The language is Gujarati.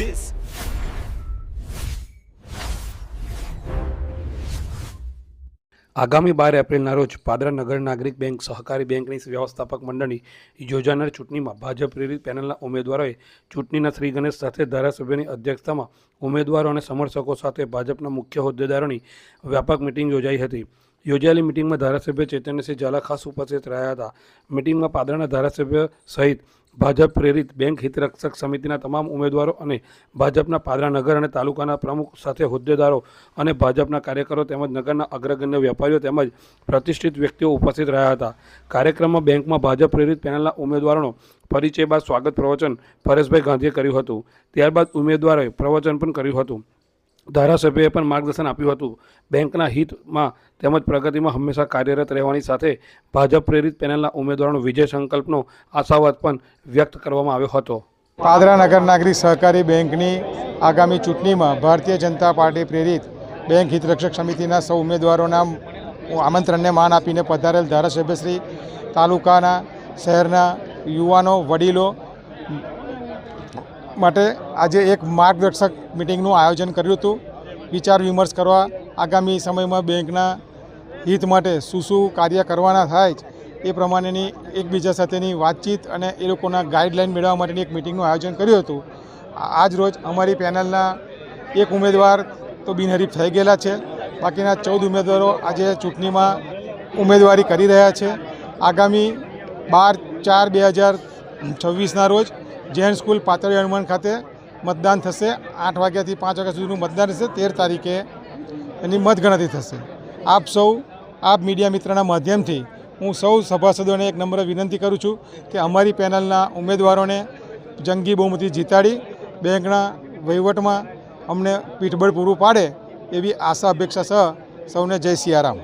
this. આગામી 12 એપ્રિલના રોજ પાદરા નગર નાગરિક બેંક સહકારી બેંકની વ્યવસ્થાપક મંડળની યોજાનાર ચૂંટણીમાં ભાજપ પ્રેરિત પેનલના ઉમેદવારોએ ચૂંટણીના શ્રી ગણેશ સાથે ધારાસભ્યોની અધ્યક્ષતામાં ઉમેદવારો અને સમર્થકો સાથે ભાજપના મુખ્ય હોદ્દેદારોની વ્યાપક મિટિંગ યોજાઈ હતી। યોજાયેલી મિટિંગમાં ધારાસભ્ય ચૈતન્યસિંહ ઝાલા ખાસ ઉપસ્થિત રહ્યા હતા। મિટિંગમાં પાદરાના ધારાસભ્ય સહિત ભાજપ પ્રેરિત બેંક હિતરક્ષક સમિતિના તમામ ઉમેદવારો અને ભાજપના પાદરા નગર અને તાલુકાના પ્રમુખ સાથે હોદ્દેદારો અને ભાજપના કાર્યકરો તેમજ નગરના અગ્રગણ્ય વેપારીઓ તેમજ પ્રતિષ્ઠિત વ્યક્તિઓ ઉપસ્થિત રહ્યા હતા। કાર્યક્રમમાં બેંકમાં ભાજપ પ્રેરિત પેનલના ઉમેદવારોનો પરિચય બાદ સ્વાગત પ્રવચન પરેશભાઈ ગાંધીએ કર્યું હતું। ત્યારબાદ ઉમેદવારોએ પ્રવચન પણ કર્યું હતું। ધારાસભ્યોએ પણ માર્ગદર્શન આપ્યું હતું। બેંકના હિતમાં તેમજ પ્રગતિમાં હંમેશા કાર્યરત રહેવાની સાથે ભાજપ પ્રેરિત પેનલના ઉમેદવારોનો વિજય સંકલ્પનો આશાવાદ પણ વ્યક્ત કરવામાં આવ્યો હતો। પાદરા નગર નાગરિક સહકારી બેંકની આગામી ચૂંટણીમાં ભારતીય જનતા પાર્ટી પ્રેરિત બેંક હિતરક્ષક સમિતિના સૌ ઉમેદવારોના આમંત્રણને માન આપીને પધારેલ ધારાસભ્યશ્રી, તાલુકાના શહેરના યુવાનો વડીલો માટે આજે એક માર્ગદર્શક મિટિંગનું આયોજન કર્યું હતું। વિચાર વિમર્શ કરવા આગામી સમયમાં બેંકના હિત માટે શું કાર્ય કરવાના થાય એ પ્રમાણેની એકબીજા સાથેની વાતચીત અને એ લોકોના ગાઈડલાઈન મેળવવા માટેની એક મિટિંગનું આયોજન કર્યું હતું। આજ રોજ અમારી પેનલના એક ઉમેદવાર તો બિનહરીફ થઈ ગયેલા છે, બાકીના 14 ઉમેદવારો આજે ચૂંટણીમાં ઉમેદવારી કરી રહ્યા છે। આગામી 12/4/2026ના રોજ જૈન સ્કૂલ પાતળી હનુમાન ખાતે મતદાન થશે। 8 વાગ્યાથી 5 વાગ્યા સુધીનું મતદાન થશે। 13 તારીખે એની મતગણતરી થશે। આપ મીડિયા મિત્રના માધ્યમથી હું સૌ સભાસદોને એક નમ્ર વિનંતી કરું છું કે અમારી પેનલના ઉમેદવારોને જંગી બહુમતી જીતાડી બેંકના વહીવટમાં અમને પીઠબળ પૂરું પાડે એવી આશા અપેક્ષા સહ સૌને જય સિયારામ।